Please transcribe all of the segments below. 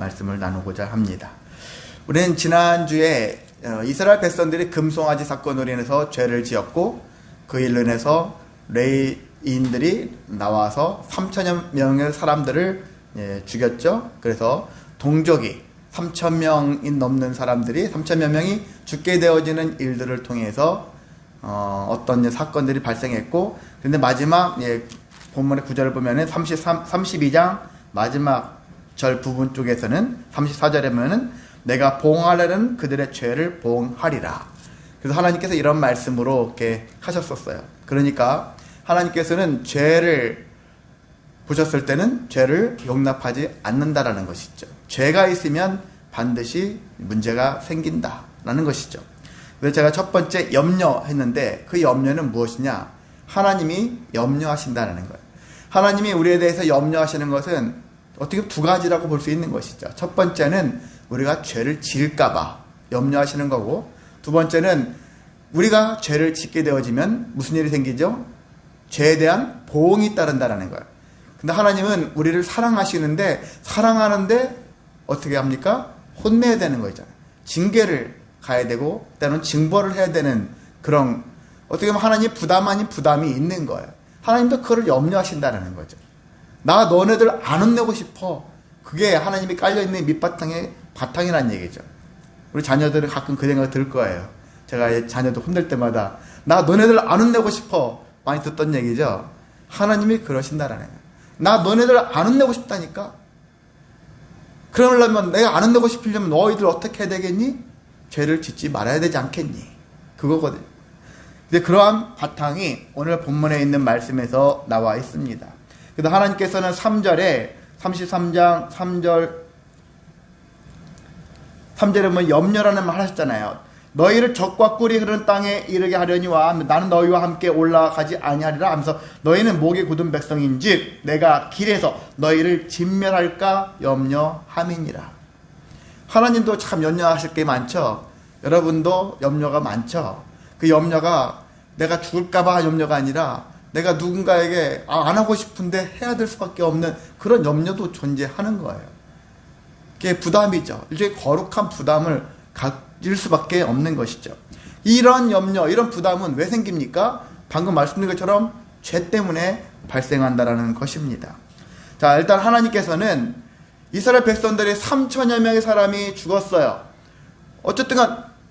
말씀을 나누고자 합니다. 우리는 지난주에 이스라엘 백성들이 금송아지 사건으로 인해서 죄를 지었고 그 일로 인해서 레위인들이 나와서 3천여 명의 사람들을 죽였죠. 그래서 동족이 3,000명이 넘는 사람들이 3천여 명이 죽게 되어지는 일들을 통해서 어떤 사건들이 발생했고, 근데 마지막 본문의 구절을 보면은 32장 마지막 절 부분 쪽에서는 34절에 보면은 내가 보응하려는 그들의 죄를 보응하리라. 그래서 하나님께서 이런 말씀으로 이렇게 하셨었어요. 그러니까 하나님께서는 죄를 보셨을 때는 죄를 용납하지 않는다라는 것이죠. 죄가 있으면 반드시 문제가 생긴다라는 것이죠. 그래서 제가 첫 번째 염려했는데 그 염려는 무엇이냐? 하나님이 염려하신다는 거예요. 하나님이 우리에 대해서 염려하시는 것은 어떻게 보면 두 가지라고 볼 수 있는 것이죠. 첫 번째는 우리가 죄를 지을까봐 염려하시는 거고, 두 번째는 우리가 죄를 짓게 되어지면 무슨 일이 생기죠? 죄에 대한 보응이 따른다는 거예요. 근데 하나님은 우리를 사랑하시는데, 사랑하는데 어떻게 합니까? 혼내야 되는 거잖아요. 징계를 가야 되고 때로는 징벌을 해야 되는 그런, 어떻게 보면 하나님 부담 아닌 부담이 있는 거예요. 하나님도 그걸 염려하신다는 거죠. 나 너네들 안 혼내고 싶어. 그게 하나님이 깔려있는 밑바탕의 바탕이라는 얘기죠. 우리 자녀들은 가끔 그 생각 들 거예요. 제가 자녀들 혼낼 때마다 나 너네들 안 혼내고 싶어. 많이 듣던 얘기죠. 하나님이 그러신다라는 거예요. 나 너네들 안 혼내고 싶다니까. 그러려면 내가 안 혼내고 싶으려면 너희들 어떻게 해야 되겠니? 죄를 짓지 말아야 되지 않겠니? 그거거든요. 근데 그러한 바탕이 오늘 본문에 있는 말씀에서 나와 있습니다. 그래서 하나님께서는 3절에 33장 3절에 보면 염려라는 말 하셨잖아요. 너희를 적과 꿀이 흐르는 땅에 이르게 하려니와 나는 너희와 함께 올라가지 아니하리라 하면서 너희는 목이 굳은 백성인즉 내가 길에서 너희를 진멸할까 염려함이니라. 하나님도 참 염려하실 게 많죠. 여러분도 염려가 많죠. 그 염려가 내가 죽을까봐 염려가 아니라 내가 누군가에게 안 하고 싶은데 해야 될 수밖에 없는 그런 염려도 존재하는 거예요. 그게 부담이죠. 일종의 거룩한 부담을 가질 수밖에 없는 것이죠. 이런 염려, 이런 부담은 왜 생깁니까? 방금 말씀드린 것처럼 죄 때문에 발생한다는 것입니다. 자, 일단 하나님께서는 이스라엘 백성들이 3천여 명의 사람이 죽었어요. 어쨌든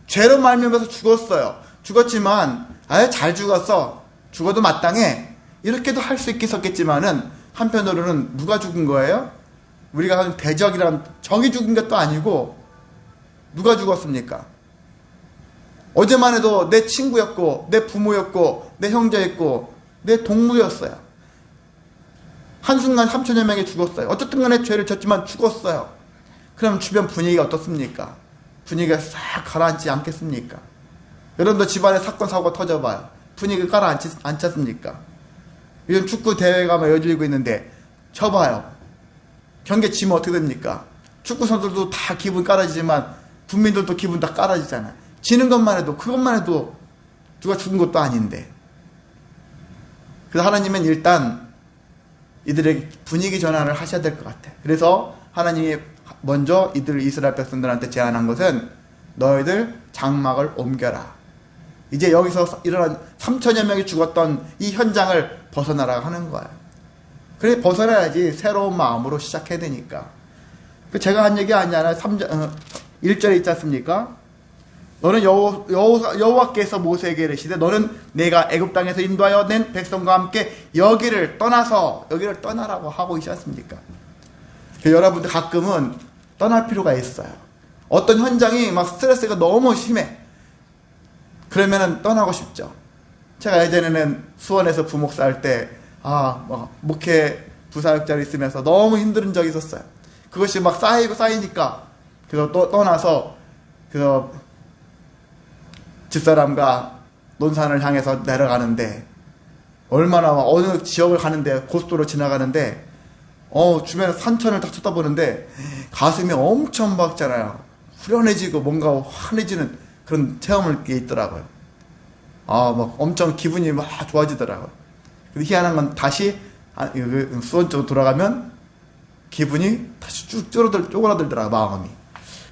죄로 말미암아서 죽었어요. 죽었지만 아유 잘 죽었어. 죽어도 마땅해. 이렇게도 할 수 있겠지만은 한편으로는 누가 죽은 거예요? 우리가 하는 대적이란 적이 죽은 것도 아니고 누가 죽었습니까? 어제만 해도 내 친구였고 내 부모였고 내 형제였고 내 동무였어요. 한순간 3천여 명이 죽었어요. 어쨌든 간에 죄를 졌지만 죽었어요. 그럼 주변 분위기가 어떻습니까? 분위기가 싹 가라앉지 않겠습니까? 여러분도 집안에 사건 사고가 터져봐요. 분위기 가라앉지 않습니까? 요즘 축구 대회가 막 열리고 있는데 쳐봐요. 경기 지면 어떻게 됩니까? 축구 선수들도 다 기분 깔아지지만 국민들도 기분 다 깔아지잖아요. 지는 것만 해도 그것만 해도 누가 죽은 것도 아닌데. 그래서 하나님은 일단 이들에게 분위기 전환을 하셔야 될 것 같아요. 그래서 하나님이 먼저 이스라엘 백성들한테 제안한 것은 너희들 장막을 옮겨라. 이제 여기서 일어난 3천여 명이 죽었던 이 현장을 벗어나라 하는 거예요. 그래 벗어나야지 새로운 마음으로 시작해야 되니까. 제가 한 얘기 아니잖아요. 1절에 있지 않습니까? 너는 여호와께서 모세에게 이르시되 너는 내가 애굽 땅에서 인도하여 낸 백성과 함께 여기를 떠나라고 하고 있지 않습니까? 여러분들 가끔은 떠날 필요가 있어요. 어떤 현장이 막 스트레스가 너무 심해. 그러면은 떠나고 싶죠. 제가 예전에는 수원에서 부목사 할 때 목회 부사역자로 있으면서 너무 힘든 적이 있었어요. 그것이 막 쌓이니까 그래서 또 떠나서 그래서 집사람과 논산을 향해서 내려가는데 얼마나 어느 지역을 가는데 고속도로 지나가는데 주변에 산천을 딱 쳐다보는데 가슴이 엄청 막잖아요. 후련해지고 뭔가 환해지는 그런 체험을 게 있더라고요. 막 엄청 기분이 막 좋아지더라고요. 근데 희한한 건 다시 수원 쪽으로 돌아가면 기분이 다시 쭉 쪼그라들더라, 마음이.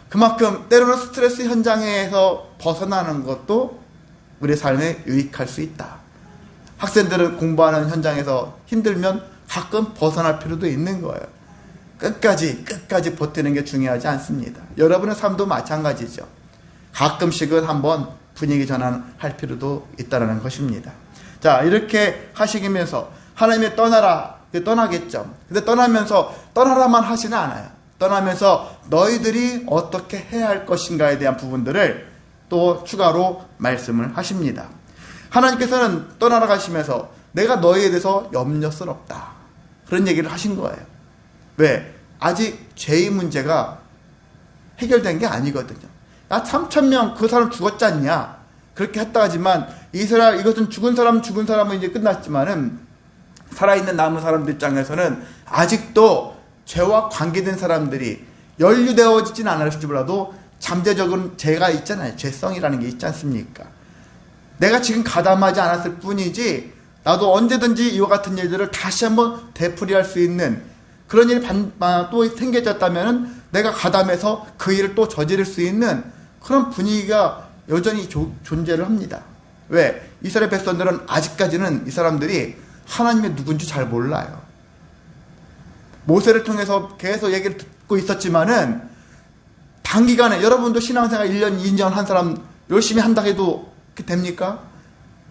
그만큼 때로는 스트레스 현장에서 벗어나는 것도 우리의 삶에 유익할 수 있다. 학생들은 공부하는 현장에서 힘들면 가끔 벗어날 필요도 있는 거예요. 끝까지 버티는 게 중요하지 않습니다. 여러분의 삶도 마찬가지죠. 가끔씩은 한번 분위기 전환할 필요도 있다는 것입니다. 자, 이렇게 하시면서 하나님의 떠나겠죠. 근데 떠나라만 하지는 않아요. 떠나면서 너희들이 어떻게 해야 할 것인가에 대한 부분들을 또 추가로 말씀을 하십니다. 하나님께서는 떠나라 가시면서 내가 너희에 대해서 염려스럽다, 그런 얘기를 하신 거예요. 왜? 아직 죄의 문제가 해결된 게 아니거든요. 3,000명 그 사람 죽었지 않냐, 그렇게 했다 하지만 이것은 죽은 사람은 이제 끝났지만은 살아있는 남은 사람들 입장에서는 아직도 죄와 관계된 사람들이 연루되어지진 않았을지 몰라도 잠재적인 죄가 있잖아요. 죄성이라는 게 있지 않습니까? 내가 지금 가담하지 않았을 뿐이지 나도 언제든지 이와 같은 일들을 다시 한번 되풀이할 수 있는 그런 일이 또 생겨졌다면 내가 가담해서 그 일을 또 저지를 수 있는 그런 분위기가 여전히 존재를 합니다. 왜? 이스라엘 백성들은 아직까지는 이 사람들이 하나님의 누군지 잘 몰라요. 모세를 통해서 계속 얘기를 듣고 있었지만은 단기간에, 여러분도 신앙생활 1년, 2년 한 사람 열심히 한다 해도 됩니까?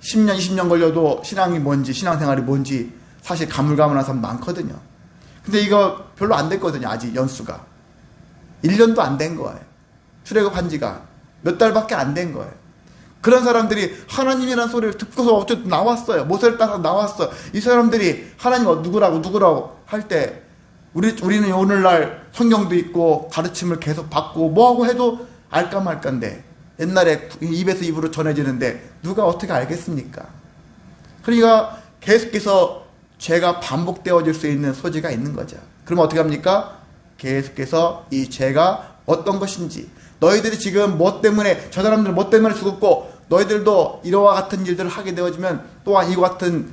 10년, 20년 걸려도 신앙이 뭔지, 신앙생활이 뭔지 사실 가물가물한 사람 많거든요. 근데 이거 별로 안 됐거든요. 아직 연수가 1년도 안 된 거예요. 출애굽한 지가 몇 달밖에 안 된 거예요. 그런 사람들이 하나님이라는 소리를 듣고서 어쨌든 나왔어요. 모세를 따라 나왔어요. 이 사람들이 하나님 누구라고 할 때 우리는 오늘날 성경도 있고 가르침을 계속 받고 뭐하고 해도 알까 말까인데, 옛날에 입에서 입으로 전해지는데 누가 어떻게 알겠습니까? 그러니까 계속해서 죄가 반복되어질 수 있는 소지가 있는 거죠. 그럼 어떻게 합니까? 계속해서 이 죄가 어떤 것인지, 너희들이 지금 저 사람들은 뭐 때문에 죽었고 너희들도 이와 같은 일들을 하게 되어지면 또한 이와 같은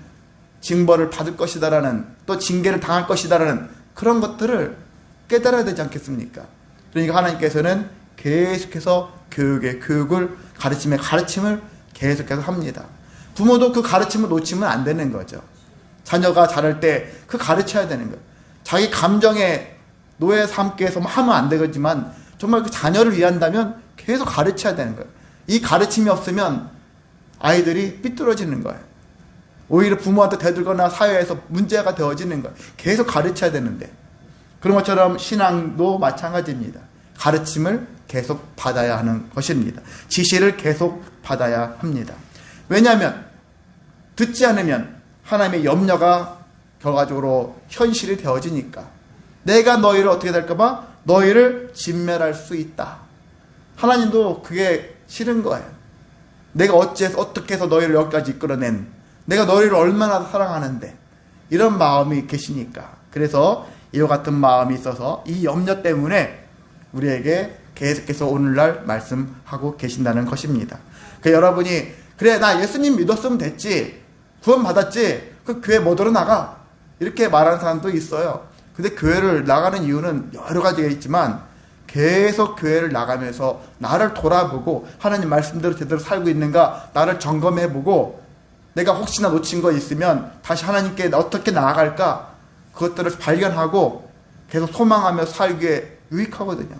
징벌을 받을 것이다라는, 또 징계를 당할 것이다라는 그런 것들을 깨달아야 되지 않겠습니까? 그러니까 하나님께서는 계속해서 교육을, 가르침을 계속해서 합니다. 부모도 그 가르침을 놓치면 안 되는 거죠. 자녀가 자랄 때 그 가르쳐야 되는 거예요. 자기 감정에 노예 삼게 해서 하면 안 되겠지만 정말 그 자녀를 위한다면 계속 가르쳐야 되는 거예요. 이 가르침이 없으면 아이들이 삐뚤어지는 거예요. 오히려 부모한테 대들거나 사회에서 문제가 되어지는 거예요. 계속 가르쳐야 되는데. 그런 것처럼 신앙도 마찬가지입니다. 가르침을 계속 받아야 하는 것입니다. 지시를 계속 받아야 합니다. 왜냐하면 듣지 않으면 하나님의 염려가 결과적으로 현실이 되어지니까. 내가 너희를 어떻게 될까봐 너희를 진멸할 수 있다. 하나님도 그게 싫은 거예요. 내가 어떻게 해서 너희를 여기까지 이끌어낸, 내가 너희를 얼마나 사랑하는데, 이런 마음이 계시니까. 그래서 이와 같은 마음이 있어서 이 염려 때문에 우리에게 계속해서 오늘날 말씀하고 계신다는 것입니다. 여러분이 그래 나 예수님 믿었으면 됐지, 구원 받았지, 그 교회 못 들어 나가, 이렇게 말하는 사람도 있어요. 근데 교회를 나가는 이유는 여러 가지가 있지만 계속 교회를 나가면서 나를 돌아보고 하나님 말씀대로 제대로 살고 있는가 나를 점검해보고, 내가 혹시나 놓친 거 있으면 다시 하나님께 어떻게 나아갈까, 그것들을 발견하고 계속 소망하며 살기에 유익하거든요.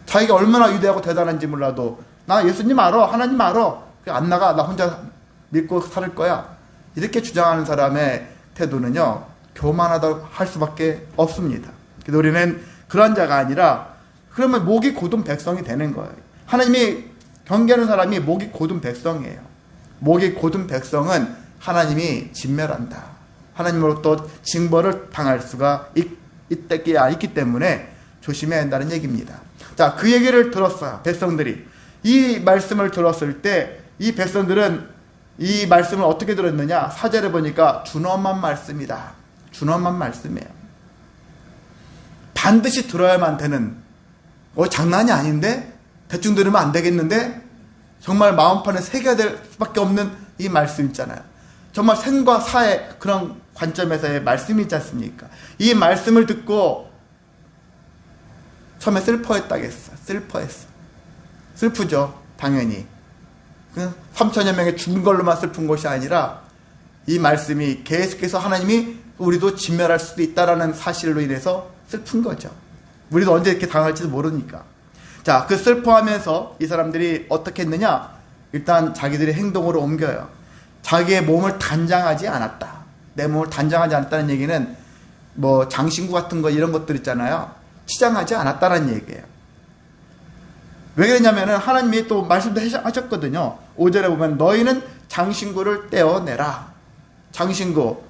자기가 얼마나 위대하고 대단한지 몰라도 나 예수님 알아, 하나님 알아, 안 나가, 나 혼자 믿고 살 거야, 이렇게 주장하는 사람의 태도는요 교만하다고 할 수밖에 없습니다. 그래서 우리는 그런 자가 아니라, 그러면 목이 곧은 백성이 되는 거예요. 하나님이 경계하는 사람이 목이 곧은 백성이에요. 목이 곧은 백성은 하나님이 진멸한다, 하나님으로부터 징벌을 당할 수가 있기 때문에 조심해야 한다는 얘기입니다. 자, 그 얘기를 들었어요. 백성들이 이 말씀을 들었을 때 이 백성들은 이 말씀을 어떻게 들었느냐, 4절에 보니까 준엄한 말씀이다. 준엄한 말씀이에요. 반드시 들어야만 되는, 장난이 아닌데, 대충 들으면 안 되겠는데, 정말 마음판에 새겨야 될 수밖에 없는 이 말씀 있잖아요. 정말 생과 사의 그런 관점에서의 말씀이 있지 않습니까? 이 말씀을 듣고 처음에 슬퍼했다겠어. 슬프죠. 당연히. 3천여 명이 죽은 걸로만 슬픈 것이 아니라 이 말씀이 계속해서 하나님이 우리도 진멸할 수도 있다라는 사실로 인해서 슬픈 거죠. 우리도 언제 이렇게 당할지도 모르니까. 자, 그 슬퍼하면서 이 사람들이 어떻게 했느냐? 일단 자기들의 행동으로 옮겨요. 자기의 몸을 단장하지 않았다. 내 몸을 단장하지 않았다는 얘기는 뭐 장신구 같은 거 이런 것들 있잖아요. 치장하지 않았다는 얘기예요. 왜 그랬냐면은 하나님이 또 말씀도 하셨거든요. 5절에 보면 너희는 장신구를 떼어내라. 장신구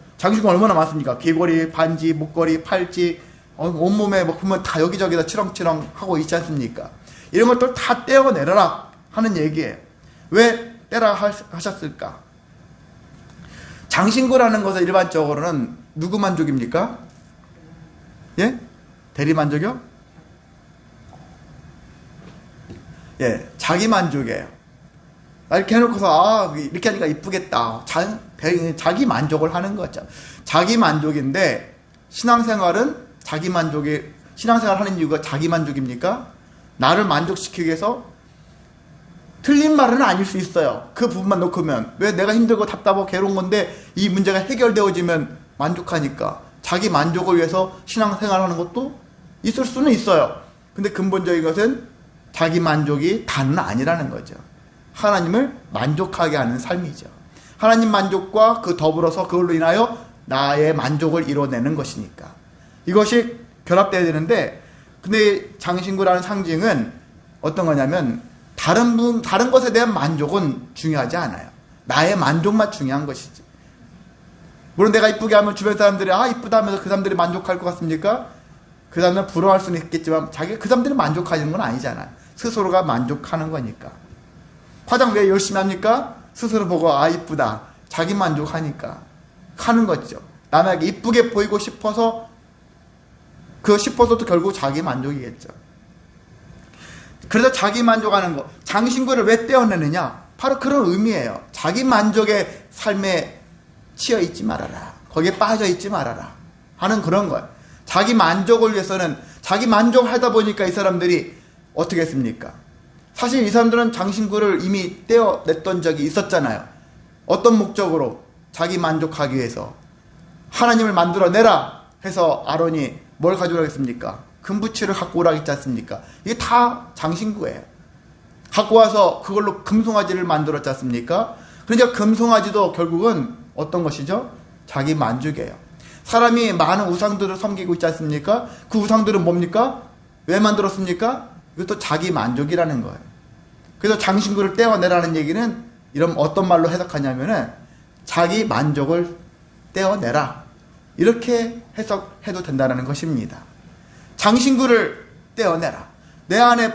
얼마나 많습니까? 귀걸이, 반지, 목걸이, 팔찌, 온몸에 뭐 보면 다 여기저기다 치렁치렁 하고 있지 않습니까? 이런 것들 다 떼어내라 하는 얘기예요. 왜 떼라 하셨을까? 장신구라는 것은 일반적으로는 누구 만족입니까? 예? 대리 만족이요? 예, 자기 만족이에요. 이렇게 해놓고서 이렇게 하니까 이쁘겠다. 자기 만족을 하는 거죠. 자기 만족인데 신앙생활은 신앙생활 하는 이유가 자기 만족입니까? 나를 만족시키기 위해서 틀린 말은 아닐 수 있어요. 그 부분만 놓고면 왜 내가 힘들고 답답하고 괴로운 건데 이 문제가 해결되어지면 만족하니까 자기 만족을 위해서 신앙생활하는 것도 있을 수는 있어요. 근데 근본적인 것은 자기 만족이 다는 아니라는 거죠. 하나님을 만족하게 하는 삶이죠. 하나님 만족과 그 더불어서 그걸로 인하여 나의 만족을 이뤄내는 것이니까 이것이 결합되어야 되는데, 근데 장신구라는 상징은 어떤 거냐면 다른 것에 대한 만족은 중요하지 않아요. 나의 만족만 중요한 것이지. 물론 내가 이쁘게 하면 주변 사람들이 이쁘다 하면서 그 사람들이 만족할 것 같습니까? 그 사람은 부러워할 수는 있겠지만 그 사람들이 만족하는 건 아니잖아요. 스스로가 만족하는 거니까. 화장 왜 열심히 합니까? 스스로 보고 이쁘다. 자기 만족하니까 하는 거죠. 남에게 이쁘게 보이고 싶어서 싶어서도 결국 자기 만족이겠죠. 그래서 자기 만족하는 거. 장신구를 왜 떼어내느냐? 바로 그런 의미예요. 자기 만족의 삶에 치여 있지 말아라. 거기에 빠져 있지 말아라. 하는 그런 거예요. 자기 만족을 위해서는 자기 만족하다 보니까 이 사람들이 어떻게 했습니까? 사실 이 사람들은 장신구를 이미 떼어냈던 적이 있었잖아요. 어떤 목적으로? 자기 만족하기 위해서. 하나님을 만들어내라 해서 아론이 뭘 가져오라고 했습니까? 금부치를 갖고 오라고 했지 않습니까? 이게 다 장신구예요. 갖고 와서 그걸로 금송아지를 만들었지 않습니까? 그러니까 금송아지도 결국은 어떤 것이죠? 자기 만족이에요. 사람이 많은 우상들을 섬기고 있지 않습니까? 그 우상들은 뭡니까? 왜 만들었습니까? 이것도 자기 만족이라는 거예요. 그래서 장신구를 떼어내라는 얘기는 이런 어떤 말로 해석하냐면은 자기 만족을 떼어내라. 이렇게 해석해도 된다는 것입니다. 장신구를 떼어내라. 내 안에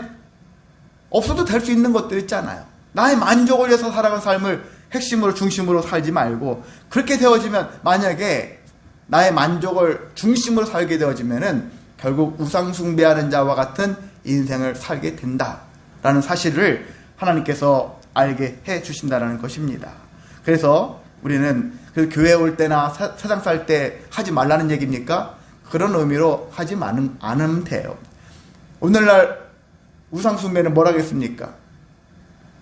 없어도 될 수 있는 것들 있잖아요. 나의 만족을 위해서 살아가는 삶을 핵심으로 중심으로 살지 말고, 그렇게 되어지면 만약에 나의 만족을 중심으로 살게 되어지면은 결국 우상 숭배하는 자와 같은 인생을 살게 된다라는 사실을 하나님께서 알게 해 주신다는 것입니다. 그래서 우리는 그 교회 올 때나 세상 살 때 하지 말라는 얘기입니까? 그런 의미로 하지 않으면 돼요. 오늘날 우상 숭배는 뭐라겠습니까?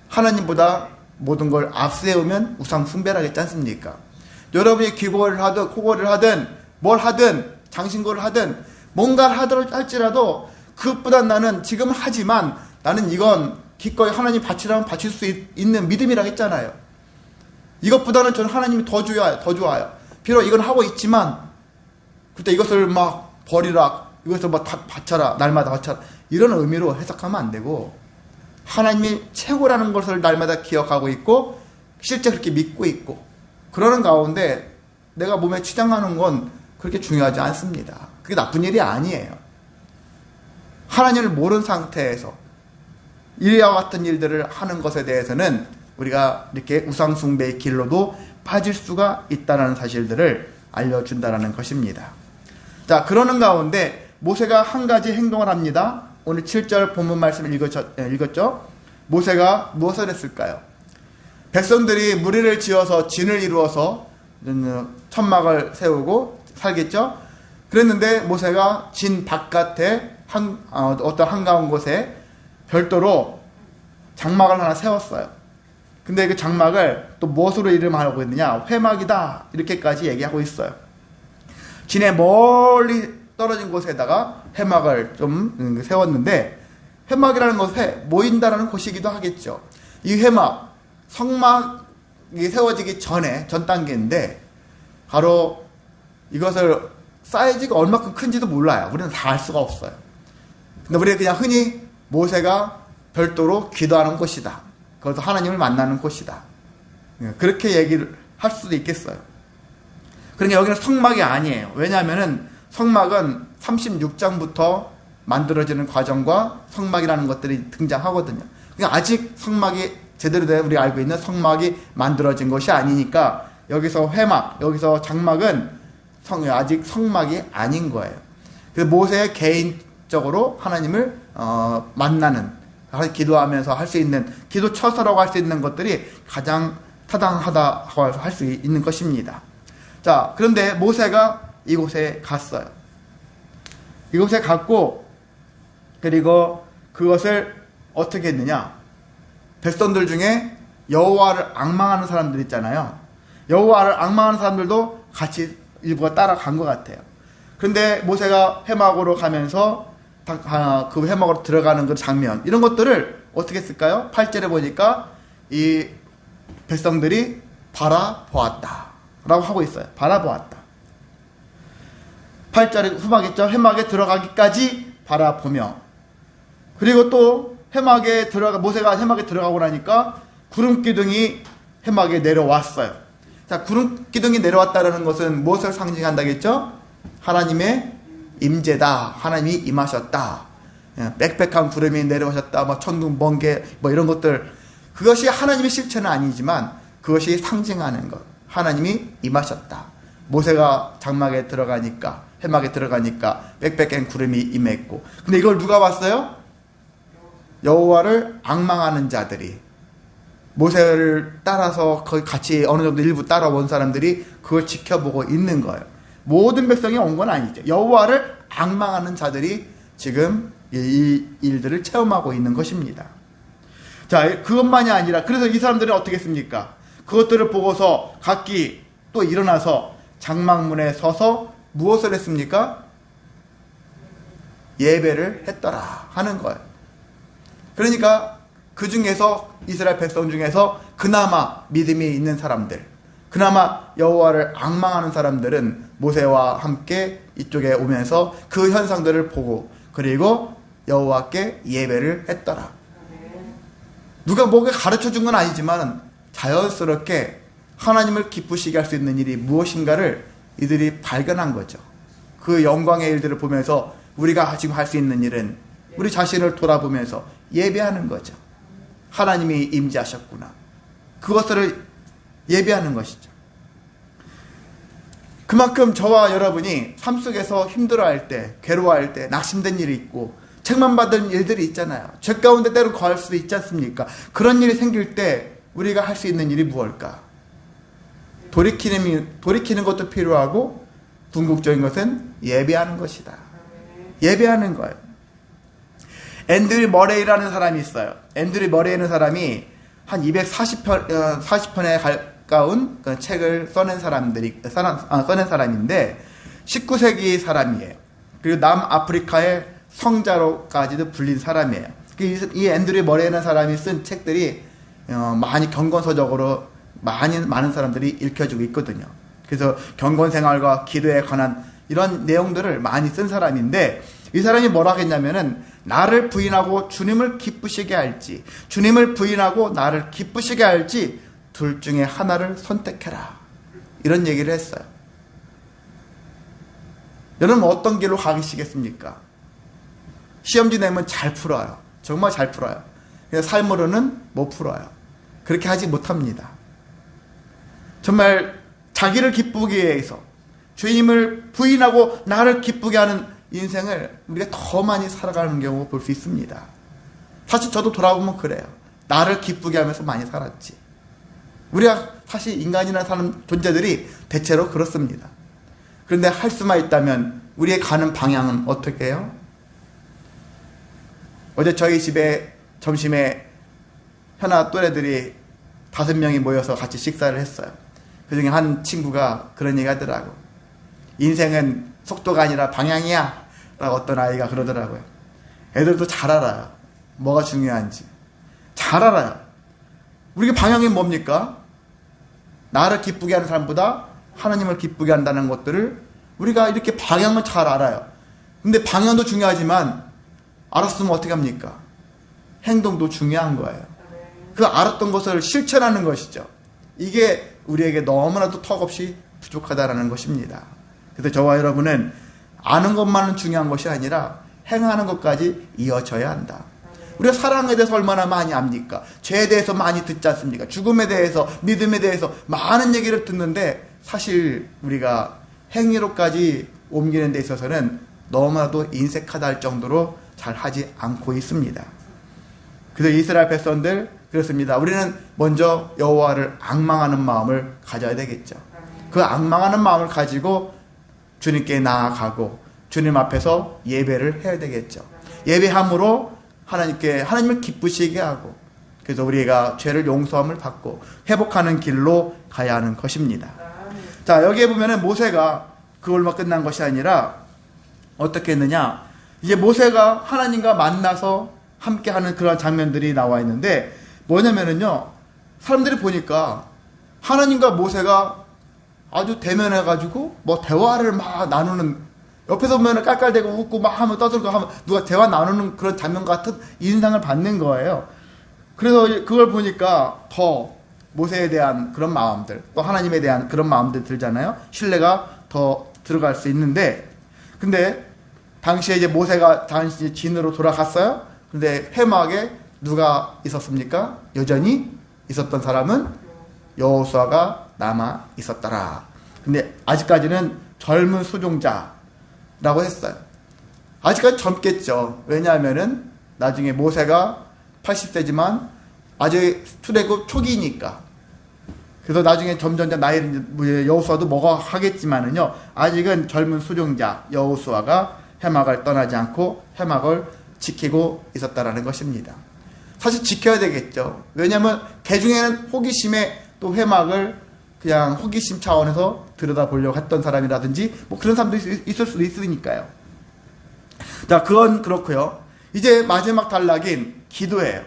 하나님보다 모든 걸 앞세우면 우상 숭배라겠지 않습니까? 여러분이 귀걸이를 하든 코걸이를 하든 뭘 하든 장신구를 하든 뭔가를 할지라도 그것보다 나는 지금 하지만 나는 이건 기꺼이 하나님 바치라면 바칠 수 있는 믿음이라고 했잖아요. 이것보다는 저는 하나님이 더 좋아요. 비록 이건 하고 있지만 그때 이것을 막 버리라, 이것을 막 바쳐라, 날마다 바쳐라, 이런 의미로 해석하면 안 되고, 하나님이 최고라는 것을 날마다 기억하고 있고 실제 그렇게 믿고 있고 그러는 가운데 내가 몸에 치장하는 건 그렇게 중요하지 않습니다. 그게 나쁜 일이 아니에요. 하나님을 모르는 상태에서 이와 같은 일들을 하는 것에 대해서는 우리가 이렇게 우상 숭배의 길로도 빠질 수가 있다는 사실들을 알려준다는 것입니다. 자, 그러는 가운데 모세가 한 가지 행동을 합니다. 오늘 7절 본문 말씀을 읽었죠? 모세가 무엇을 했을까요? 백성들이 무리를 지어서 진을 이루어서 천막을 세우고 살겠죠. 그랬는데 모세가 진 바깥에 어떤 한가운 곳에 별도로 장막을 하나 세웠어요. 근데 그 장막을 또 무엇으로 이름하고 있느냐? 회막이다. 이렇게까지 얘기하고 있어요. 진에 멀리 떨어진 곳에다가 회막을 좀 세웠는데, 회막이라는 것에 모인다라는 곳이기도 하겠죠. 이 회막, 성막이 세워지기 전 단계인데, 바로 이것을 사이즈가 얼마큼 큰지도 몰라요. 우리는 다 알 수가 없어요. 근데 우리가 그냥 흔히 모세가 별도로 기도하는 곳이다. 거기서 하나님을 만나는 곳이다. 그렇게 얘기를 할 수도 있겠어요. 그러니까 여기는 성막이 아니에요. 왜냐하면은 성막은 36장부터 만들어지는 과정과 성막이라는 것들이 등장하거든요. 그러니까 아직 성막이 제대로 된 우리가 알고 있는 성막이 만들어진 것이 아니니까 여기서 회막, 여기서 장막은 아직 성막이 아닌 거예요. 그래서 모세의 개인적으로 하나님을 만나는, 기도하면서 할 수 있는, 기도 처소라고 할 수 있는 것들이 가장 타당하다고 할 수 있는 것입니다. 자, 그런데 모세가 이곳에 갔어요. 이곳에 갔고, 그리고 그것을 어떻게 했느냐? 백성들 중에 여호와를 앙망하는 사람들 있잖아요. 여호와를 앙망하는 사람들도 같이 일부가 따라간 것 같아요. 그런데 모세가 회막으로 가면서 그 회막으로 들어가는 그 장면, 이런 것들을 어떻게 했을까요? 8절에 보니까 이 백성들이 바라보았다 라고 하고 있어요. 바라보았다. 8절에 후막이죠. 회막에 들어가기까지 바라보며, 그리고 또 모세가 회막에 들어가고 나니까 구름 기둥이 회막에 내려왔어요. 자, 구름 기둥이 내려왔다는 것은 무엇을 상징한다겠죠? 하나님의 임재다. 하나님이 임하셨다. 빽빽한 구름이 내려오셨다. 천둥, 번개, 이런 것들. 그것이 하나님의 실체는 아니지만 그것이 상징하는 것. 하나님이 임하셨다. 모세가 장막에 들어가니까, 회막에 들어가니까 빽빽한 구름이 임했고. 근데 이걸 누가 봤어요? 여호와를 앙망하는 자들이, 모세를 따라서 거기 같이 어느 정도 일부 따라온 사람들이 그걸 지켜보고 있는 거예요. 모든 백성이 온 건 아니죠. 여호와를 앙망하는 자들이 지금 이 일들을 체험하고 있는 것입니다. 자, 그것만이 아니라, 그래서 이 사람들은 어떻게 했습니까? 그것들을 보고서 각기 또 일어나서 장막문에 서서 무엇을 했습니까? 예배를 했더라 하는 거예요. 그러니까 그 중에서, 이스라엘 백성 중에서 그나마 믿음이 있는 사람들, 그나마 여호와를 앙망하는 사람들은 모세와 함께 이쪽에 오면서 그 현상들을 보고, 그리고 여호와께 예배를 했더라. 누가 뭐가 가르쳐 준 건 아니지만 자연스럽게 하나님을 기쁘시게 할 수 있는 일이 무엇인가를 이들이 발견한 거죠. 그 영광의 일들을 보면서 우리가 지금 할 수 있는 일은 우리 자신을 돌아보면서 예배하는 거죠. 하나님이 임재하셨구나. 그것을 예배하는 것이죠. 그만큼 저와 여러분이 삶 속에서 힘들어할 때, 괴로워할 때, 낙심된 일이 있고 책망받은 일들이 있잖아요. 죄 가운데 때로 거할 수도 있지 않습니까? 그런 일이 생길 때 우리가 할 수 있는 일이 무엇일까? 돌이키는 것도 필요하고, 궁극적인 것은 예배하는 것이다. 예배하는 거예요. 앤드류 머레이라는 사람이 있어요. 앤드류 머레이라는 사람이 한 240편에 가까운 책을 써낸 사람인데 19세기 사람이에요. 그리고 남아프리카의 성자로까지도 불린 사람이에요. 이 앤드류 머레이라는 사람이 쓴 책들이 많이 경건서적으로 많은 사람들이 읽혀주고 있거든요. 그래서 경건생활과 기도에 관한 이런 내용들을 많이 쓴 사람인데, 이 사람이 뭐라고 했냐면은, 나를 부인하고 주님을 기쁘시게 할지, 주님을 부인하고 나를 기쁘시게 할지 둘 중에 하나를 선택해라, 이런 얘기를 했어요. 여러분 어떤 길로 가시겠습니까? 시험지 내면 잘 풀어요. 정말 잘 풀어요. 그래서 삶으로는 못 풀어요. 그렇게 하지 못합니다. 정말 자기를 기쁘게 위해서 주님을 부인하고 나를 기쁘게 하는 인생을 우리가 더 많이 살아가는 경우 볼 수 있습니다. 사실 저도 돌아보면 그래요. 나를 기쁘게 하면서 많이 살았지. 우리가 사실 인간이나 사는 존재들이 대체로 그렇습니다. 그런데 할 수만 있다면 우리의 가는 방향은 어떻게 해요? 어제 저희 집에 점심에 현아 또래들이 5명이 모여서 같이 식사를 했어요. 그 중에 한 친구가 그런 얘기 하더라고. 인생은 속도가 아니라 방향이야 라고 어떤 아이가 그러더라고요. 애들도 잘 알아요. 뭐가 중요한지. 잘 알아요. 우리가 방향이 뭡니까? 나를 기쁘게 하는 사람보다 하나님을 기쁘게 한다는 것들을 우리가 이렇게 방향을 잘 알아요. 근데 방향도 중요하지만 알았으면 어떻게 합니까? 행동도 중요한 거예요. 그 알았던 것을 실천하는 것이죠. 이게 우리에게 너무나도 턱없이 부족하다는 것입니다. 그래서 저와 여러분은 아는 것만은 중요한 것이 아니라 행하는 것까지 이어져야 한다. 우리가 사랑에 대해서 얼마나 많이 압니까? 죄에 대해서 많이 듣지 않습니까? 죽음에 대해서, 믿음에 대해서 많은 얘기를 듣는데 사실 우리가 행위로까지 옮기는 데 있어서는 너무나도 인색하다 할 정도로 잘 하지 않고 있습니다. 그래서 이스라엘 백성들 그렇습니다. 우리는 먼저 여호와를 앙망하는 마음을 가져야 되겠죠. 그 앙망하는 마음을 가지고 주님께 나아가고 주님 앞에서 예배를 해야 되겠죠. 예배함으로 하나님을 기쁘시게 하고 그래서 우리가 죄를 용서함을 받고 회복하는 길로 가야 하는 것입니다. 자, 여기에 보면은 모세가 그걸로 끝난 것이 아니라 어떻게 했느냐? 이제 모세가 하나님과 만나서 함께하는 그런 장면들이 나와 있는데 뭐냐면은요, 사람들이 보니까 하나님과 모세가 아주 대면해가지고 뭐 대화를 막 나누는, 옆에서 보면 깔깔대고 웃고 막 하면 떠들고 하면 누가 대화 나누는 그런 장면 같은 인상을 받는 거예요. 그래서 그걸 보니까 더 모세에 대한 그런 마음들, 또 하나님에 대한 그런 마음들 들잖아요. 신뢰가 더 들어갈 수 있는데, 근데 당시에 이제 모세가 다시 진으로 돌아갔어요. 근데 회막에 누가 있었습니까? 여전히 있었던 사람은 여호수아가 남아 있었더라. 근데 아직까지는 젊은 수종자라고 했어요. 아직까지 젊겠죠. 왜냐하면은 나중에 모세가 80세지만 아직 출애굽 초기니까. 그래서 나중에 점점 나이를 여호수아도 뭐가 하겠지만은요, 아직은 젊은 수종자 여호수아가 회막을 떠나지 않고 회막을 지키고 있었다라는 것입니다. 사실 지켜야 되겠죠. 왜냐하면 개중에는 호기심에 또 회막을 그냥 호기심 차원에서 들여다보려고 했던 사람이라든지 뭐 그런 사람도 있을 수도 있으니까요. 자, 그건 그렇고요. 이제 마지막 단락인 기도예요.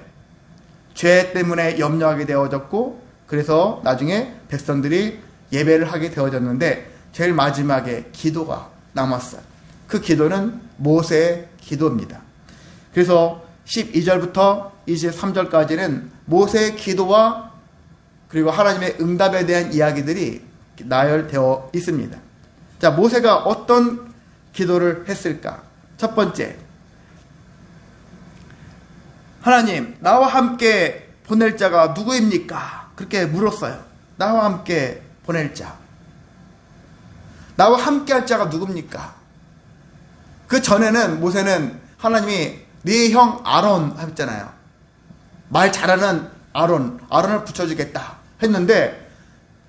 죄 때문에 염려하게 되어졌고 그래서 나중에 백성들이 예배를 하게 되어졌는데 제일 마지막에 기도가 남았어요. 그 기도는 모세의 기도입니다. 그래서 12절부터 23절까지는 모세의 기도와 그리고 하나님의 응답에 대한 이야기들이 나열되어 있습니다. 자, 모세가 어떤 기도를 했을까? 첫 번째, 하나님, 나와 함께 보낼 자가 누구입니까? 그렇게 물었어요. 나와 함께 보낼 자. 나와 함께 할 자가 누굽니까? 그 전에는 모세는 하나님이 네 형 아론 했잖아요. 말 잘하는 아론을 붙여주겠다 했는데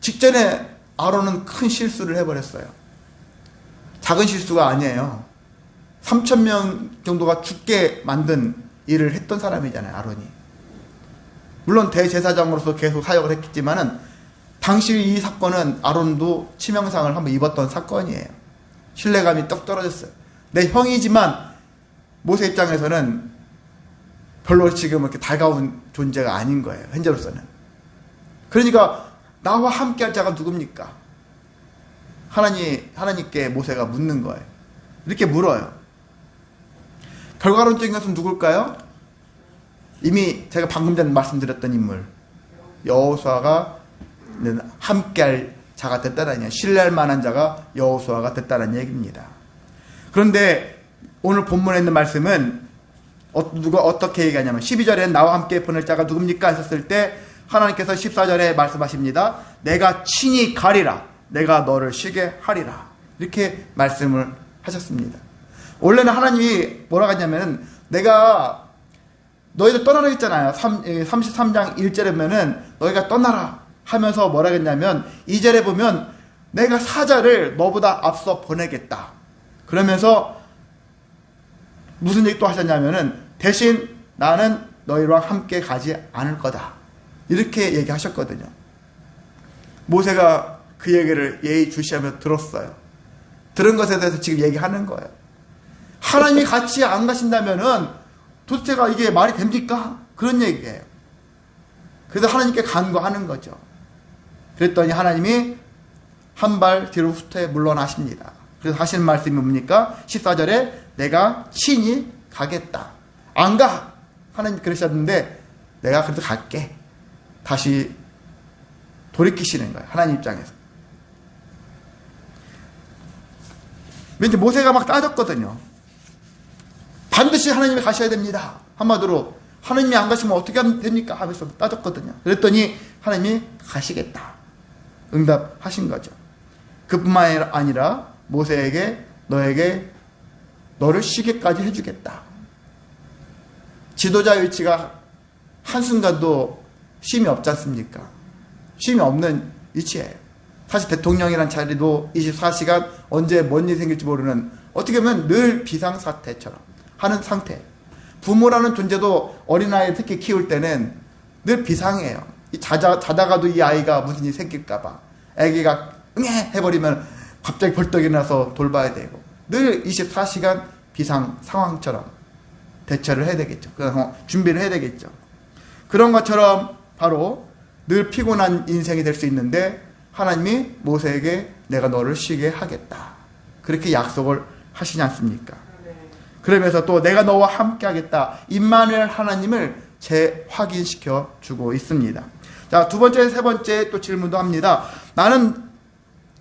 직전에 아론은 큰 실수를 해버렸어요. 작은 실수가 아니에요. 3,000명 정도가 죽게 만든 일을 했던 사람이잖아요, 아론이. 물론 대제사장으로서 계속 사역을 했겠지만은 당시 이 사건은 아론도 치명상을 한번 입었던 사건이에요. 신뢰감이 떡 떨어졌어요. 내 형이지만 모세 입장에서는 별로 지금 이렇게 달가운 존재가 아닌 거예요, 현재로서는. 그러니까 나와 함께 할 자가 누굽니까? 하나님께 모세가 묻는 거예요. 이렇게 물어요. 결과론적인 것은 누굴까요? 이미 제가 방금 전에 말씀드렸던 인물, 여호수아가 함께할 자가 됐다는 얘기예요. 신뢰할 만한 자가 여호수아가 됐다는 얘기입니다. 그런데 오늘 본문에 있는 말씀은 누가 어떻게 얘기하냐면 12절에는 나와 함께 보낼 자가 누굽니까? 했었을 때 하나님께서 14절에 말씀하십니다. 내가 친히 가리라. 내가 너를 쉬게 하리라. 이렇게 말씀을 하셨습니다. 원래는 하나님이 뭐라고 했냐면 내가 너희들 떠나라 했잖아요. 33장 1절에 보면은 너희가 떠나라 하면서 뭐라 했냐면 2절에 보면 내가 사자를 너보다 앞서 보내겠다. 그러면서 무슨 얘기 또 하셨냐면은 대신 나는 너희랑 함께 가지 않을 거다. 이렇게 얘기하셨거든요. 모세가 그 얘기를 예의주시하며 들었어요. 들은 것에 대해서 지금 얘기하는 거예요. 하나님이 같이 안 가신다면은 도대체가 이게 말이 됩니까? 그런 얘기예요. 그래서 하나님께 간구하는 거죠. 그랬더니 하나님이 한 발 뒤로 후퇴 물러나십니다. 그래서 하시는 말씀이 뭡니까? 14절에 내가 친히 가겠다. 안 가! 하나님 그러셨는데 내가 그래도 갈게. 다시 돌이키시는 거예요. 하나님 입장에서. 왠지 모세가 막 따졌거든요. 반드시 하나님이 가셔야 됩니다. 한마디로 하나님이 안 가시면 어떻게 하면 됩니까? 하면서 따졌거든요. 그랬더니 하나님이 가시겠다. 응답하신 거죠. 그뿐만 아니라 모세에게 너를 쉬게까지 해주겠다. 지도자 위치가 한순간도 쉼이 없지 않습니까? 쉼이 없는 위치예요. 사실 대통령이란 자리도 24시간 언제 뭔 일이 생길지 모르는, 어떻게 보면 늘 비상사태처럼 하는 상태. 부모라는 존재도 어린아이 특히 키울 때는 늘 비상해요. 자다가도 이 아이가 무슨 일이 생길까봐 아기가 응애 해버리면 갑자기 벌떡 일어나서 돌봐야 되고, 늘 24시간 비상 상황처럼 대처를 해야 되겠죠. 그래서 준비를 해야 되겠죠. 그런 것처럼 바로 늘 피곤한 인생이 될 수 있는데 하나님이 모세에게 내가 너를 쉬게 하겠다. 그렇게 약속을 하시지 않습니까? 그러면서 또 내가 너와 함께 하겠다. 임마누엘 하나님을 재확인시켜 주고 있습니다. 자, 두 번째, 세 번째 또 질문도 합니다.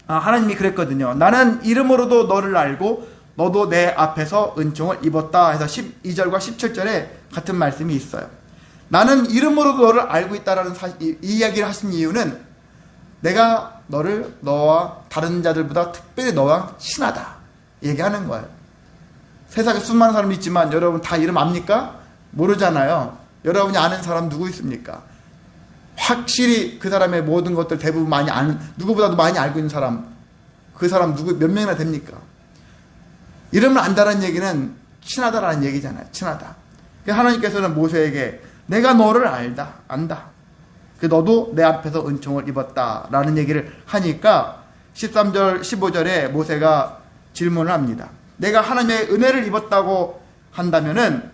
하나님이 그랬거든요. 나는 이름으로도 너를 알고 너도 내 앞에서 은총을 입었다 해서 12절과 17절에 같은 말씀이 있어요. 나는 이름으로도 너를 알고 있다라는 이 이야기를 하신 이유는 내가 너와 다른 자들보다 특별히 너와 친하다 얘기하는 거예요. 세상에 수많은 사람이 있지만 여러분 다 이름 압니까? 모르잖아요. 여러분이 아는 사람 누구 있습니까? 확실히 그 사람의 모든 것들 대부분 많이 아는, 누구보다도 많이 알고 있는 사람, 그 사람 몇 명이나 됩니까? 이름을 안다라는 얘기는 친하다라는 얘기잖아요. 친하다. 하나님께서는 모세에게 내가 너를 안다. 너도 내 앞에서 은총을 입었다라는 얘기를 하니까 13절, 15절에 모세가 질문을 합니다. 내가 하나님의 은혜를 입었다고 한다면은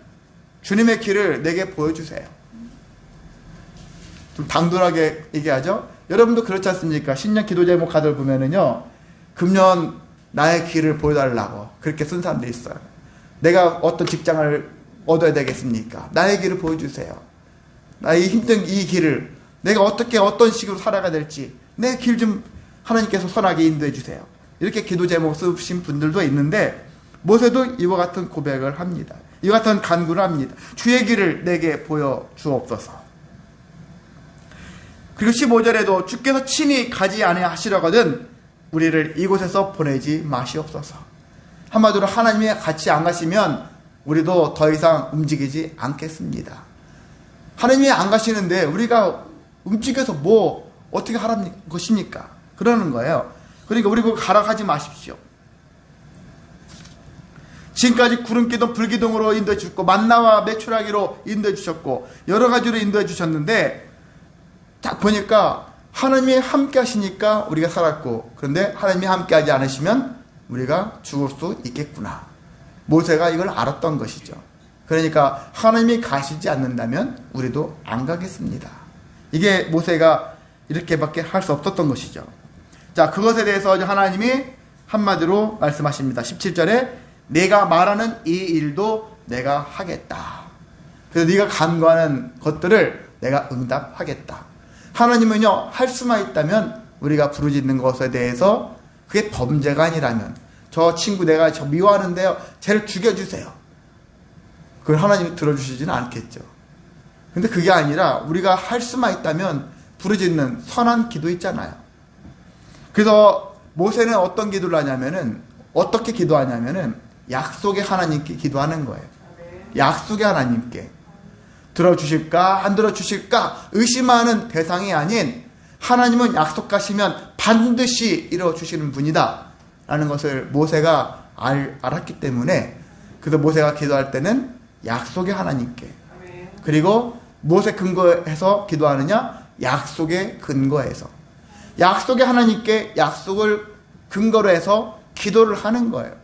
주님의 길을 내게 보여주세요. 좀 당돌하게 얘기하죠? 여러분도 그렇지 않습니까? 신년 기도 제목 카드를 보면은요, 금년 나의 길을 보여달라고 그렇게 쓴 사람들이 있어요. 내가 어떤 직장을 얻어야 되겠습니까? 나의 길을 보여주세요. 나의 힘든 이 길을 내가 어떤 식으로 살아가야 될지 내 길 좀 하나님께서 선하게 인도해 주세요. 이렇게 기도 제목 쓰신 분들도 있는데 모세도 이와 같은 고백을 합니다. 이와 같은 간구를 합니다. 주의 길을 내게 보여주옵소서. 그리고 15절에도 주께서 친히 가지 아니하시려거든 우리를 이곳에서 보내지 마시옵소서. 한마디로 하나님이 같이 안 가시면 우리도 더 이상 움직이지 않겠습니다. 하나님이 안 가시는데 우리가 움직여서 어떻게 하라는 것입니까? 그러는 거예요. 그러니까 우리 가라 하지 마십시오. 지금까지 구름기둥 불기둥으로 인도해 주셨고 만나와 메추라기로 인도해 주셨고 여러 가지로 인도해 주셨는데 딱 보니까 하나님이 함께 하시니까 우리가 살았고, 그런데 하나님이 함께 하지 않으시면 우리가 죽을 수 있겠구나. 모세가 이걸 알았던 것이죠. 그러니까 하나님이 가시지 않는다면 우리도 안 가겠습니다. 이게 모세가 이렇게밖에 할 수 없었던 것이죠. 자, 그것에 대해서 하나님이 한마디로 말씀하십니다. 17절에 내가 말하는 이 일도 내가 하겠다. 그래서 네가 간구하는 것들을 내가 응답하겠다. 하나님은요, 할 수만 있다면 우리가 부르짖는 것에 대해서 그게 범죄가 아니라면, 저 친구 내가 저 미워하는데요, 쟤를 죽여주세요. 그걸 하나님이 들어주시지는 않겠죠. 근데 그게 아니라 우리가 할 수만 있다면 부르짖는 선한 기도 있잖아요. 그래서 모세는 어떤 기도를 하냐면은, 어떻게 기도하냐면은 약속의 하나님께 기도하는 거예요. 약속의 하나님께. 들어주실까 안 들어주실까 의심하는 대상이 아닌 하나님은 약속하시면 반드시 이루어주시는 분이다 라는 것을 모세가 알았기 때문에, 그래서 모세가 기도할 때는 약속의 하나님께, 그리고 무엇에 근거해서 기도하느냐? 약속의 근거해서, 약속의 하나님께 약속을 근거로 해서 기도를 하는 거예요.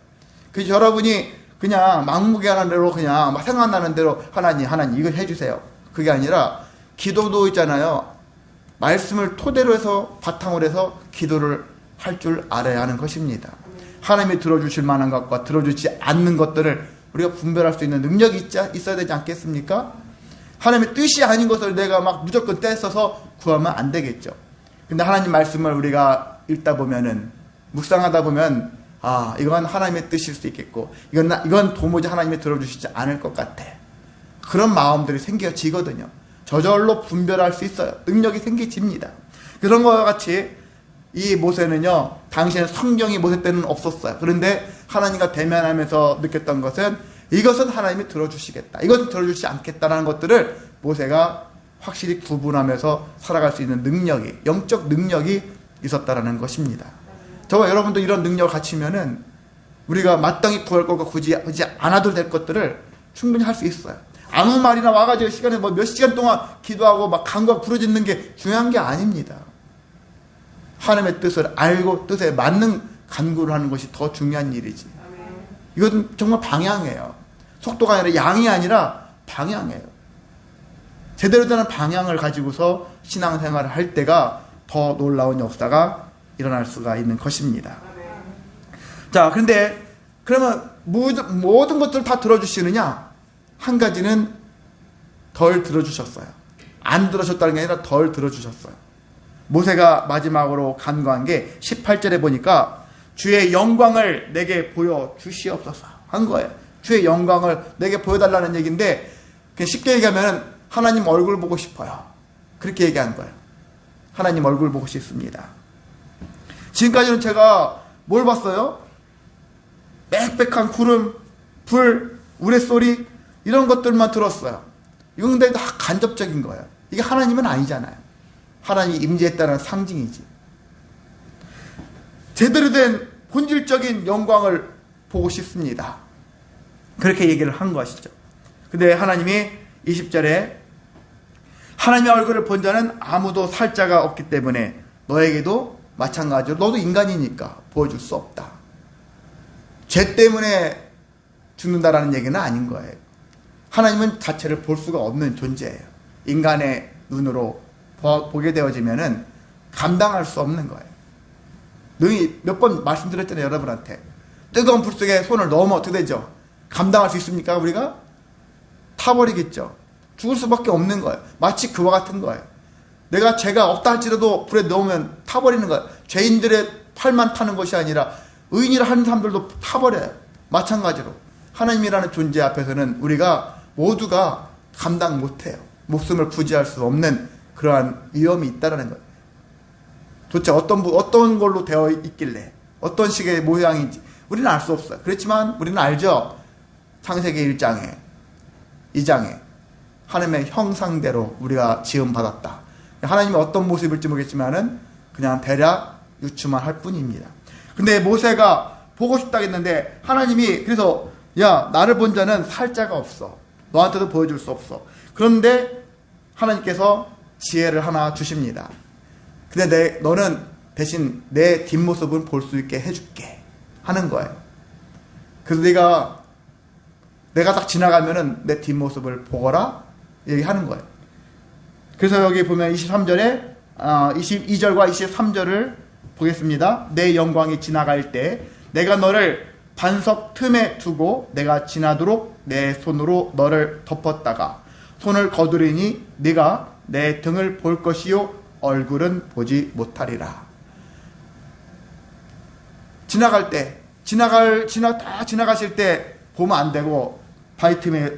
그래서 여러분이 그냥 막무가내한 대로 그냥 막 생각나는 대로 하나님 이거 해주세요, 그게 아니라 기도도 있잖아요. 말씀을 토대로 해서 바탕으로 해서 기도를 할 줄 알아야 하는 것입니다. 하나님이 들어주실 만한 것과 들어주지 않는 것들을 우리가 분별할 수 있는 능력이 있어야 되지 않겠습니까? 하나님의 뜻이 아닌 것을 내가 막 무조건 떼써서 구하면 안 되겠죠. 근데 하나님 말씀을 우리가 읽다 보면은, 묵상하다 보면, 아, 이건 하나님의 뜻일 수 있겠고, 이건 도무지 하나님이 들어주시지 않을 것 같아. 그런 마음들이 생겨지거든요. 저절로 분별할 수 있어요. 능력이 생기집니다. 그런 것과 같이 이 모세는요, 당시에는 성경이 모세 때는 없었어요. 그런데 하나님과 대면하면서 느꼈던 것은, 이것은 하나님이 들어주시겠다, 이것은 들어주시지 않겠다라는 것들을 모세가 확실히 구분하면서 살아갈 수 있는 능력이, 영적 능력이 있었다라는 것입니다. 저와 여러분도 이런 능력을 갖추면은 우리가 마땅히 구할 것과 굳이 않아도 될 것들을 충분히 할 수 있어요. 아무 말이나 와가지고 시간에 몇 시간 동안 기도하고 막 간과 부르짖는 게 중요한 게 아닙니다. 하나님의 뜻을 알고 뜻에 맞는 간구를 하는 것이 더 중요한 일이지. 이건 정말 방향이에요. 속도가 아니라 양이 아니라 방향이에요. 제대로 되는 방향을 가지고서 신앙생활을 할 때가 더 놀라운 역사가 일어날 수가 있는 것입니다. 자, 그런데 그러면 모든 것들을 다 들어주시느냐? 한 가지는 덜 들어주셨어요. 안 들어주셨다는 게 아니라 덜 들어주셨어요. 모세가 마지막으로 간구한 게 18절에 보니까 주의 영광을 내게 보여주시옵소서 한 거예요. 주의 영광을 내게 보여달라는 얘기인데, 쉽게 얘기하면 하나님 얼굴 보고 싶어요, 그렇게 얘기한 거예요. 하나님 얼굴 보고 싶습니다. 지금까지는 제가 뭘 봤어요? 빽빽한 구름, 불, 우레소리, 이런 것들만 들었어요. 이건 근데 다 간접적인 거예요. 이게 하나님은 아니잖아요. 하나님이 임재했다는 상징이지. 제대로 된 본질적인 영광을 보고 싶습니다, 그렇게 얘기를 한 것이죠. 근데 하나님이 20절에 하나님의 얼굴을 본 자는 아무도 살 자가 없기 때문에 너에게도 마찬가지로 너도 인간이니까 보여줄 수 없다. 죄 때문에 죽는다라는 얘기는 아닌 거예요. 하나님은 자체를 볼 수가 없는 존재예요. 인간의 눈으로 보게 되어지면은 감당할 수 없는 거예요. 능히 몇 번 말씀드렸잖아요, 여러분한테. 뜨거운 불 속에 손을 넣으면 어떻게 되죠? 감당할 수 있습니까? 우리가? 타버리겠죠. 죽을 수밖에 없는 거예요. 마치 그와 같은 거예요. 내가 죄가 없다 할지라도 불에 넣으면 타버리는 거예요. 죄인들의 팔만 타는 것이 아니라 의인이라 하는 사람들도 타버려요. 마찬가지로 하나님이라는 존재 앞에서는 우리가 모두가 감당 못해요. 목숨을 부지할 수 없는 그러한 위험이 있다는 거예요. 도대체 어떤 걸로 되어 있길래, 어떤 식의 모양인지 우리는 알 수 없어요. 그렇지만 우리는 알죠. 창세기 1장에 2장에 하나님의 형상대로 우리가 지음받았다. 하나님이 어떤 모습일지 모르겠지만은 그냥 대략 유추만 할 뿐입니다. 근데 모세가 보고 싶다 했는데 하나님이 그래서 야, 나를 본 자는 살 자가 없어. 너한테도 보여줄 수 없어. 그런데 하나님께서 지혜를 하나 주십니다. 근데 너는 대신 내 뒷모습은 볼 수 있게 해줄게 하는 거예요. 그래서 내가 딱 지나가면은 내 뒷모습을 보거라 얘기하는 거예요. 그래서 여기 보면 23절에 22절과 23절을 보겠습니다. 내 영광이 지나갈 때 내가 너를 반석 틈에 두고 내가 지나도록 내 손으로 너를 덮었다가 손을 거두리니 네가 내 등을 볼 것이요 얼굴은 보지 못하리라. 지나갈 때 다 지나가실 때 보면 안 되고 바위 틈에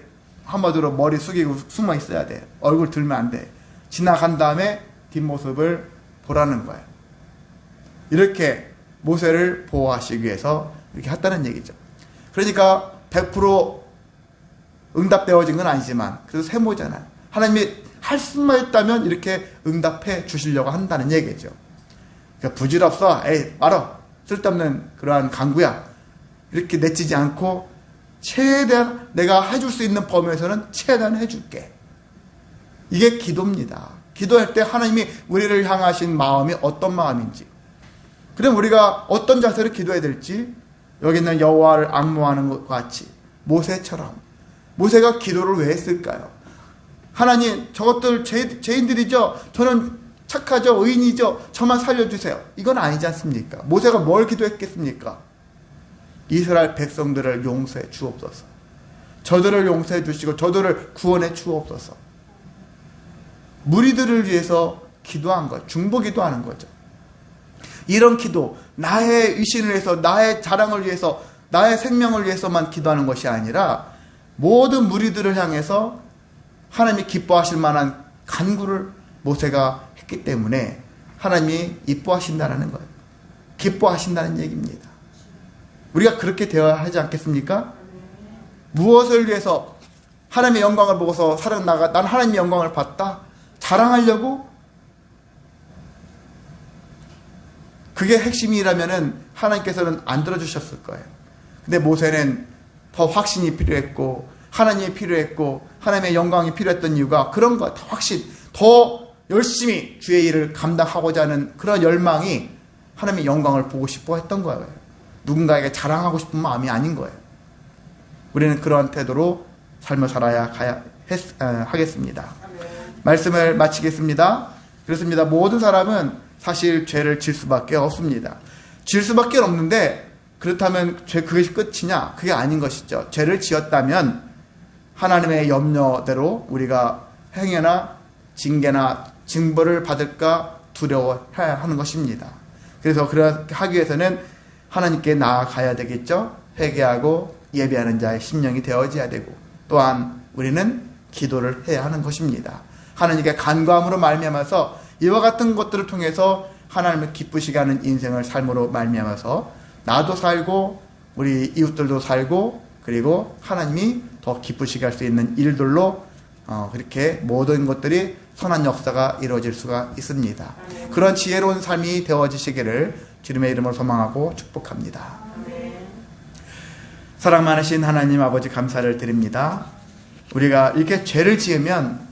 한마디로 머리 숙이고 숨어 있어야 돼. 얼굴 들면 안 돼. 지나간 다음에 뒷모습을 보라는 거예요. 이렇게 모세를 보호하시기 위해서 이렇게 했다는 얘기죠. 그러니까 100% 응답되어진 건 아니지만 그래도 세모잖아요. 하나님이 할 수만 있다면 이렇게 응답해 주시려고 한다는 얘기죠. 그러니까 부질없어, 에이 말어, 쓸데없는 그러한 강구야, 이렇게 내치지 않고 최대한 내가 해줄 수 있는 범위에서는 최대한 해줄게. 이게 기도입니다. 기도할 때 하나님이 우리를 향하신 마음이 어떤 마음인지, 그럼 우리가 어떤 자세로 기도해야 될지, 여기 있는 여호와를 앙모하는 것과 같이 모세처럼, 모세가 기도를 왜 했을까요? 하나님, 저것들 죄인들이죠. 저는 착하죠, 의인이죠. 저만 살려주세요. 이건 아니지 않습니까? 모세가 뭘 기도했겠습니까? 이스라엘 백성들을 용서해 주옵소서. 저들을 용서해 주시고 저들을 구원해 주옵소서. 무리들을 위해서 기도한 것, 중보기도하는 거죠. 이런 기도, 나의 위신을 위해서, 나의 자랑을 위해서, 나의 생명을 위해서만 기도하는 것이 아니라 모든 무리들을 향해서 하나님이 기뻐하실 만한 간구를 모세가 했기 때문에 하나님이 이뻐하신다는 거예요. 기뻐하신다는 얘기입니다. 우리가 그렇게 되어야 하지 않겠습니까? 무엇을 위해서? 하나님의 영광을 보고서 난 하나님의 영광을 봤다, 자랑하려고? 그게 핵심이라면은 하나님께서는 안 들어주셨을 거예요. 근데 모세는 더 확신이 필요했고, 하나님이 필요했고, 하나님의 영광이 필요했던 이유가 그런 것, 확신, 더 열심히 주의 일을 감당하고자 하는 그런 열망이 하나님의 영광을 보고 싶어 했던 거예요. 누군가에게 자랑하고 싶은 마음이 아닌 거예요. 우리는 그러한 태도로 삶을 살아야 하겠습니다. 말씀을 마치겠습니다. 그렇습니다. 모든 사람은 사실 죄를 질 수밖에 없습니다. 질 수밖에 없는데, 그렇다면 그것이 끝이냐? 그게 아닌 것이죠. 죄를 지었다면 하나님의 염려대로 우리가 행여나 징계나 징벌을 받을까 두려워해야 하는 것입니다. 그래서 그렇게 하기 위해서는 하나님께 나아가야 되겠죠. 회개하고 예배하는 자의 심령이 되어져야 되고, 또한 우리는 기도를 해야 하는 것입니다. 하나님께 간구함으로 말미암아서 이와 같은 것들을 통해서 하나님을 기쁘시게 하는 인생을 삶으로 말미암아서 나도 살고 우리 이웃들도 살고, 그리고 하나님이 더 기쁘시게 할 수 있는 일들로 그렇게 모든 것들이 선한 역사가 이루어질 수가 있습니다. 그런 지혜로운 삶이 되어지시기를 주님의 이름으로 소망하고 축복합니다. 사랑 많으신 하나님 아버지, 감사를 드립니다. 우리가 이렇게 죄를 지으면